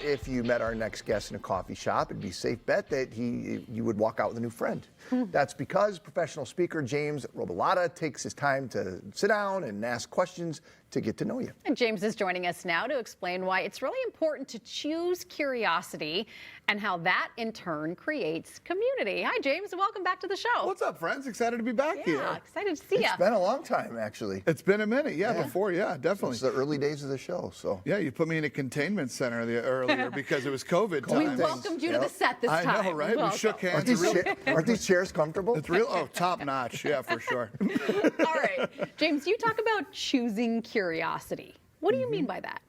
If you met our next guest in a coffee shop, it'd be a safe bet that you would walk out with a new friend. That's because professional speaker James Robillata takes his time to sit down and ask questions to get to know you. And James is joining us now to explain why it's really important to choose curiosity and how that in turn creates community. Hi, James, and welcome back to the show. What's up, friends? Excited to be back here. Yeah, excited to see you. It's been a long time, actually. It's been a minute, before, definitely. It's the early days of the show, so. Yeah, you put me in a containment center earlier because it was COVID time. We welcomed you to the set this time. I know, right? We shook hands. Aren't these chairs comfortable? It's real, top notch, yeah, for sure. All right, James, you talk about choosing curiosity. What do you mean by that?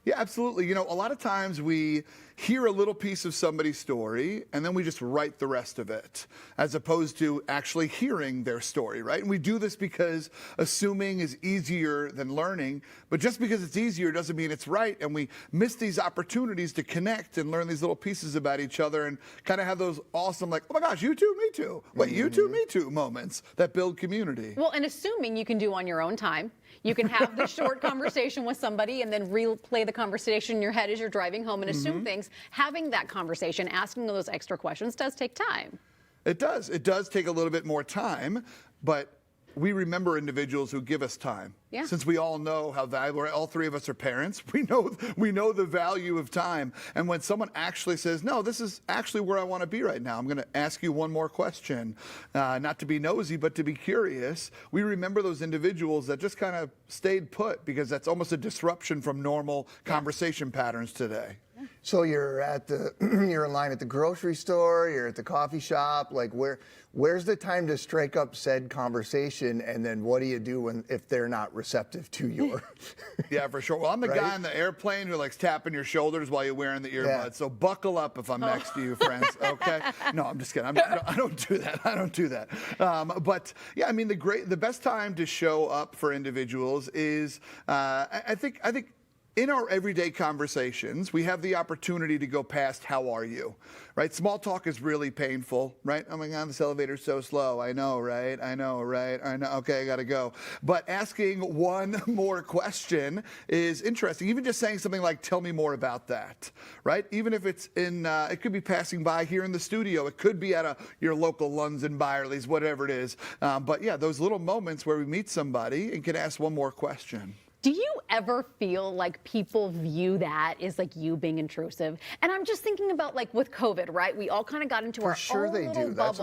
Yeah, absolutely. You know, a lot of times we hear a little piece of somebody's story and then we just write the rest of it, as opposed to actually hearing their story, right? And we do this because assuming is easier than learning, but just because it's easier doesn't mean it's right. And we miss these opportunities to connect and learn these little pieces about each other and kind of have those awesome, like, oh my gosh, you too, me too. Wait, you too, me too moments that build community. Well, and assuming you can do on your own time. You can have the short conversation with somebody and then replay the conversation in your head as you're driving home and assume things. Having that conversation, asking those extra questions does take time. It does. It does take a little bit more time, but we remember individuals who give us time. Yeah. Since we all know how valuable, all three of us are parents, we know the value of time. And when someone actually says, no, this is actually where I want to be right now, I'm going to ask you one more question, not to be nosy, but to be curious, we remember those individuals that just kind of stayed put because that's almost a disruption from normal conversation patterns today. So you're you're in line at the grocery store, you're at the coffee shop, like where's the time to strike up said conversation, and then what do you do if they're not receptive to your Yeah, for sure. Well, I'm the guy on the airplane who likes tapping your shoulders while you're wearing the earbuds. Yeah. So buckle up if I'm next to you, friends. Okay? No, I'm just kidding. I don't do that. I don't do that. But yeah, I mean, the best time to show up for individuals is, I think in our everyday conversations, we have the opportunity to go past how are you, right? Small talk is really painful, right? Oh my God, this elevator's so slow. I know, right? I know, right? I know. Okay, I got to go. But asking one more question is interesting. Even just saying something like, tell me more about that, right? Even if it's it could be passing by here in the studio. It could be at your local Lunds and Byerly's, whatever it is. But yeah, those little moments where we meet somebody and can ask one more question. Do you ever feel like people view that as like you being intrusive? And I'm just thinking about like with COVID, right? We all kind of got into our own little bubbles. That's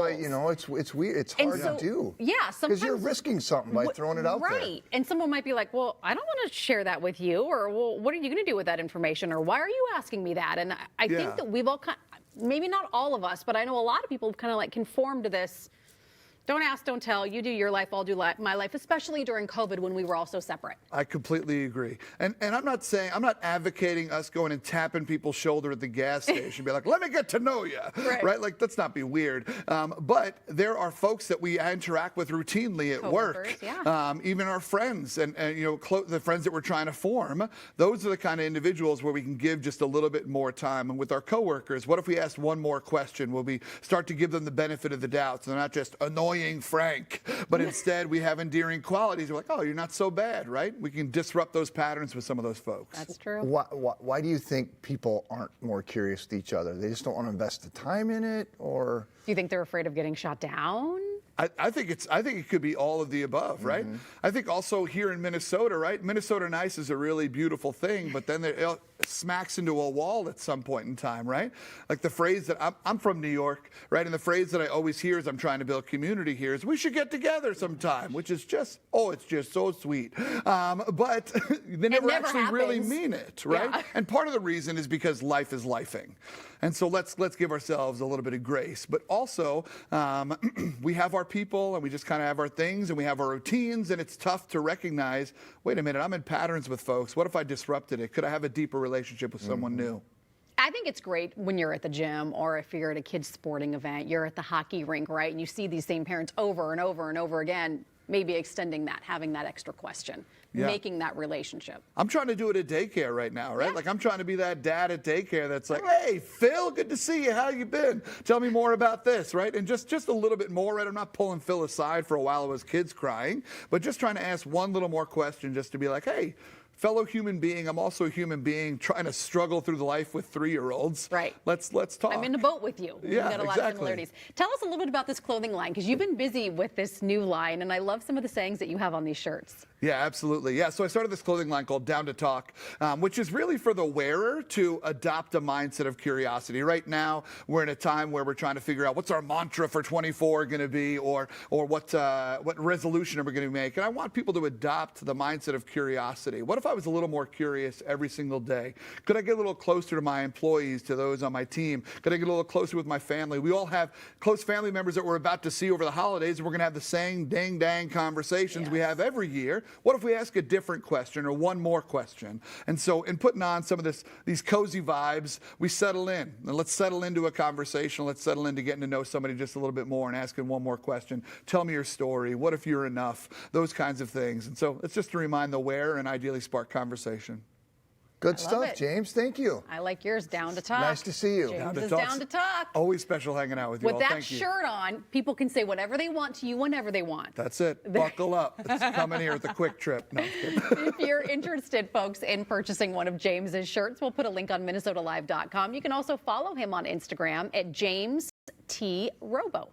why, it's weird. It's hard to do. Yeah, sometimes. Because you're risking something by throwing it out there. Right. And someone might be like, well, I don't want to share that with you. Or, well, what are you going to do with that information? Or why are you asking me that? And I think that we've all maybe not all of us, but I know a lot of people have kind of like conformed to this. Don't ask, don't tell. You do your life, I'll do my life, especially during COVID when we were all so separate. I completely agree. And I'm not advocating us going and tapping people's shoulder at the gas station, be like, let me get to know you, right? Like, let's not be weird. But there are folks that we interact with routinely at work, even our friends and the friends that we're trying to form. Those are the kind of individuals where we can give just a little bit more time. And with our coworkers, what if we asked one more question? Will we start to give them the benefit of the doubt so they're not just annoying Frank, but instead we have endearing qualities. We're like, oh, you're not so bad, right? We can disrupt those patterns with some of those folks. That's true. Why do you think people aren't more curious with each other? They just don't want to invest the time in it, or? Do you think they're afraid of getting shot down? I think it could be all of the above, right? I think also here in Minnesota, right? Minnesota Nice is a really beautiful thing, but then it smacks into a wall at some point in time, right? Like the phrase that I'm from New York, right? And the phrase that I always hear as I'm trying to build community here is, we should get together sometime, which is just, it's just so sweet. But they never actually really mean it, right? Yeah. And part of the reason is because life is lifing. And so let's give ourselves a little bit of grace. But also, we have our people and we just kind of have our things and we have our routines, and it's tough to recognize, wait a minute, I'm in patterns with folks. What if I disrupted it? Could I have a deeper relationship with someone new? I think it's great when you're at the gym or if you're at a kid's sporting event, you're at the hockey rink, right? And you see these same parents over and over and over again, maybe extending that, having that extra question, making that relationship. I'm trying to do it at daycare right now, right? Like I'm trying to be that dad at daycare that's like, hey, Phil, good to see you. How you been? Tell me more about this, right? And just a little bit more, right? I'm not pulling Phil aside for a while of his kids crying, but just trying to ask one little more question just to be like, hey, fellow human being. I'm also a human being trying to struggle through the life with 3-year-olds. Right. Let's talk. I'm in a boat with you. We've Yeah, got a lot exactly. of similarities. Tell us a little bit about this clothing line, because you've been busy with this new line, and I love some of the sayings that you have on these shirts. Yeah, absolutely. Yeah, so I started this clothing line called Down to Talk, which is really for the wearer to adopt a mindset of curiosity. Right now, we're in a time where we're trying to figure out what's our mantra for 24 going to be, or what resolution are we going to make. And I want people to adopt the mindset of curiosity. What if I was a little more curious every single day? Could I get a little closer to my employees, to those on my team? Could I get a little closer with my family? We all have close family members that we're about to see over the holidays, and we're going to have the same dang conversations we have every year. What if we ask a different question or one more question? And so in putting on some of these cozy vibes, we settle in. And let's settle into a conversation. Let's settle into getting to know somebody just a little bit more and asking one more question. Tell me your story. What if you're enough? Those kinds of things. And so it's just to remind the wearer and ideally spark conversation. Good I love stuff, it. James. Thank you. I like yours, Down to Talk. Nice to see you. James Down to is Talk. Down to Talk. Always special hanging out with you With all. that Thank you. shirt on, people can say whatever they want to you whenever they want. That's it. Buckle up. It's coming here at the Quick Trip. No, I'm kidding. If you're interested, folks, in purchasing one of James's shirts, we'll put a link on MinnesotaLive.com. You can also follow him on Instagram at James T. Robo.